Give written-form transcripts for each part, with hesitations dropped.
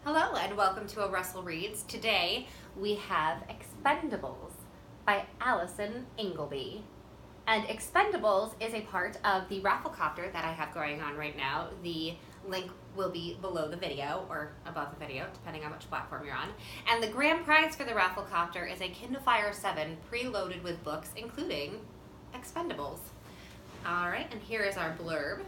Hello and welcome to A Russell Reads. Today we have Expendables by Allison Ingleby. And Expendables is a part of the Rafflecopter that I have going on right now. The link will be below the video or above the video, depending on which platform you're on. And the grand prize for the Rafflecopter is a Kindle Fire 7 preloaded with books, including Expendables. Alright, and here is our blurb.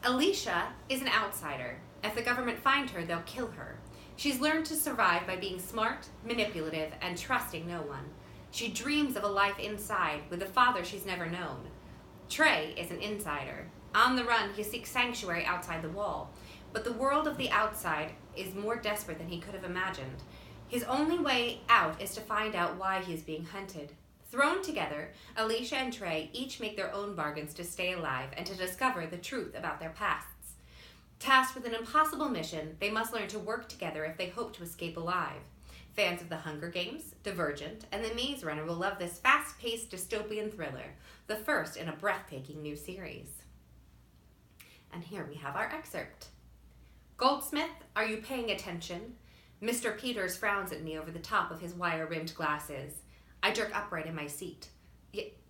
Alicia is an outsider. If the government find her, they'll kill her. She's learned to survive by being smart, manipulative, and trusting no one. She dreams of a life inside with a father she's never known. Trey is an insider. On the run, he seeks sanctuary outside the wall. But the world of the outside is more desperate than he could have imagined. His only way out is to find out why he is being hunted. Thrown together, Alicia and Trey each make their own bargains to stay alive and to discover the truth about their pasts. Tasked with an impossible mission, they must learn to work together if they hope to escape alive. Fans of The Hunger Games, Divergent, and The Maze Runner will love this fast-paced dystopian thriller, the first in a breathtaking new series. And here we have our excerpt. Goldsmith, are you paying attention? Mr. Peters frowns at me over the top of his wire-rimmed glasses. I jerk upright in my seat.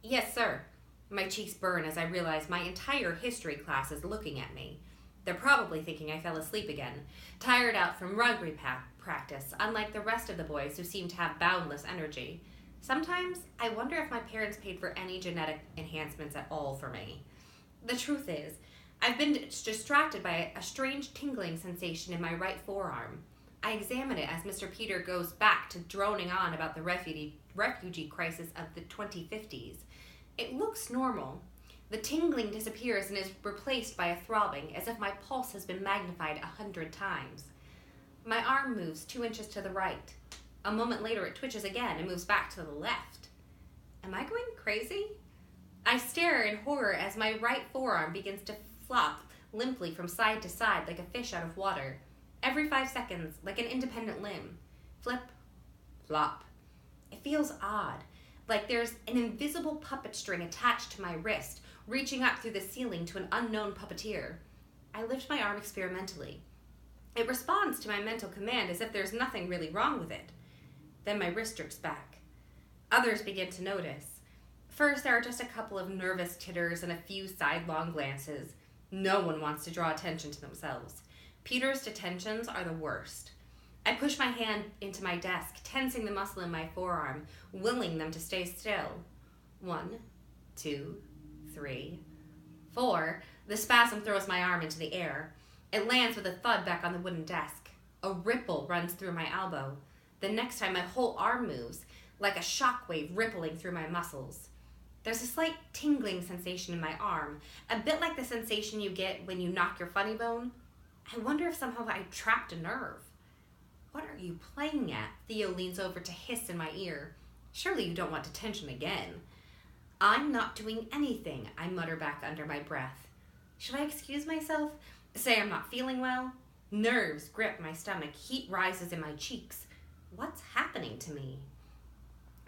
Yes, sir. My cheeks burn as I realize my entire history class is looking at me. They're probably thinking I fell asleep again, tired out from rugby practice, unlike the rest of the boys who seem to have boundless energy. Sometimes I wonder if my parents paid for any genetic enhancements at all for me. The truth is, I've been distracted by a strange tingling sensation in my right forearm. I examine it as Mr. Peter goes back to droning on about the refugee crisis of the 2050s. It looks normal. The tingling disappears and is replaced by a throbbing, as if my pulse has been magnified 100 times. My arm moves 2 inches to the right. A moment later it twitches again and moves back to the left. Am I going crazy? I stare in horror as my right forearm begins to flop limply from side to side like a fish out of water. Every 5 seconds, like an independent limb. Flip, flop. It feels odd, like there's an invisible puppet string attached to my wrist, reaching up through the ceiling to an unknown puppeteer. I lift my arm experimentally. It responds to my mental command as if there's nothing really wrong with it. Then my wrist jerks back. Others begin to notice. First, there are just a couple of nervous titters and a few sidelong glances. No one wants to draw attention to themselves. Peter's detentions are the worst. I push my hand into my desk, tensing the muscle in my forearm, willing them to stay still. 1, 2, 3, 4. The spasm throws my arm into the air. It lands with a thud back on the wooden desk. A ripple runs through my elbow. The next time, my whole arm moves, like a shockwave rippling through my muscles. There's a slight tingling sensation in my arm, a bit like the sensation you get when you knock your funny bone. I wonder if somehow I trapped a nerve. What are you playing at? Theo leans over to hiss in my ear. Surely you don't want detention again. I'm not doing anything, I mutter back under my breath. Should I excuse myself? Say I'm not feeling well? Nerves grip my stomach. Heat rises in my cheeks. What's happening to me?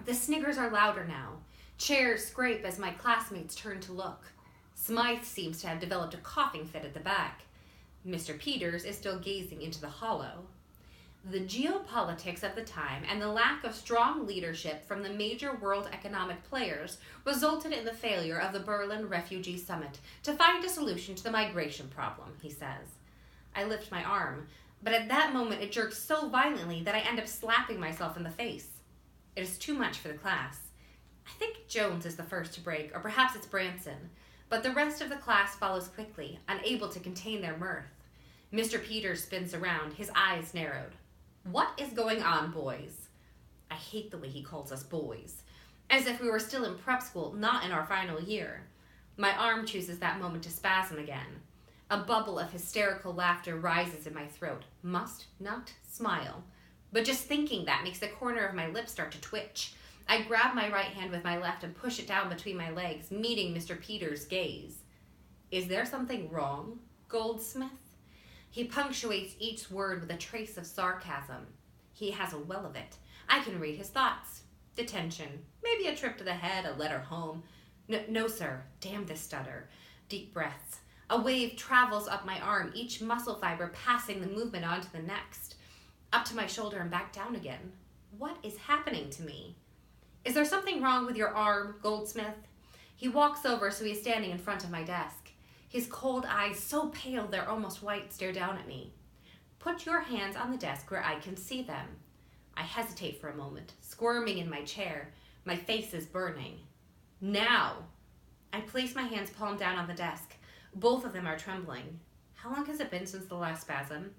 The sniggers are louder now. Chairs scrape as my classmates turn to look. Smythe seems to have developed a coughing fit at the back. Mr. Peters is still gazing into the hollow. The geopolitics of the time and the lack of strong leadership from the major world economic players resulted in the failure of the Berlin Refugee Summit to find a solution to the migration problem, he says. I lift my arm, but at that moment it jerks so violently that I end up slapping myself in the face. It is too much for the class. I think Jones is the first to break, or perhaps it's Branson, but the rest of the class follows quickly, unable to contain their mirth. Mr. Peters spins around, his eyes narrowed. What is going on, boys? I hate the way he calls us boys. As if we were still in prep school, not in our final year. My arm chooses that moment to spasm again. A bubble of hysterical laughter rises in my throat. Must not smile. But just thinking that makes the corner of my lips start to twitch. I grab my right hand with my left and push it down between my legs, meeting Mr. Peters' gaze. Is there something wrong, Goldsmith? He punctuates each word with a trace of sarcasm. He has a well of it. I can read his thoughts. Detention. Maybe a trip to the head, a letter home. No, sir. Damn this stutter. Deep breaths. A wave travels up my arm, each muscle fiber passing the movement on to the next. up to my shoulder and back down again. What is happening to me? Is there something wrong with your arm, Goldsmith? He walks over so he's standing in front of my desk. His cold eyes, so pale they're almost white, stare down at me. Put your hands on the desk where I can see them. I hesitate for a moment, squirming in my chair. My face is burning. Now! I place my hands palm down on the desk. Both of them are trembling. How long has it been since the last spasm?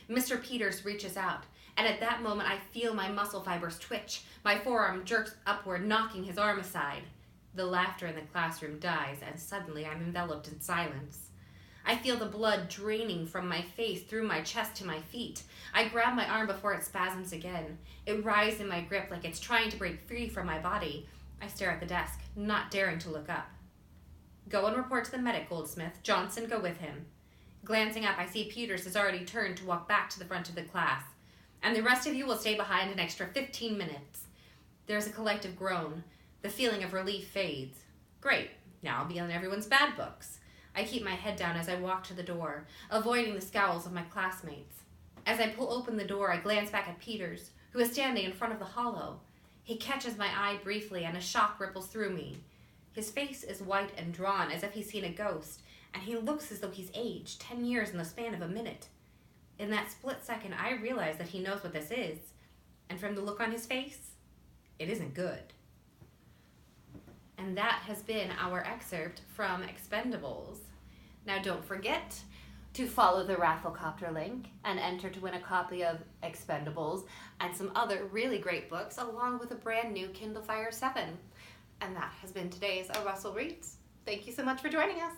Mr. Peters reaches out, and at that moment I feel my muscle fibers twitch. My forearm jerks upward, knocking his arm aside. The laughter in the classroom dies, and suddenly I'm enveloped in silence. I feel the blood draining from my face through my chest to my feet. I grab my arm before it spasms again. It writhes in my grip like it's trying to break free from my body. I stare at the desk, not daring to look up. Go and report to the medic, Goldsmith. Johnson, go with him. Glancing up, I see Peters has already turned to walk back to the front of the class. And the rest of you will stay behind an extra 15 minutes. There's a collective groan. The feeling of relief fades. Great, now I'll be on everyone's bad books. I keep my head down as I walk to the door, avoiding the scowls of my classmates. As I pull open the door, I glance back at Peters, who is standing in front of the hollow. He catches my eye briefly, and a shock ripples through me. His face is white and drawn, as if he's seen a ghost, and he looks as though he's aged 10 years in the span of a minute. In that split second, I realize that he knows what this is, and from the look on his face, it isn't good. And that has been our excerpt from Expendables. Now don't forget to follow the Rafflecopter link and enter to win a copy of Expendables and some other really great books, along with a brand new Kindle Fire 7. And that has been today's Russell Reads. Thank you so much for joining us.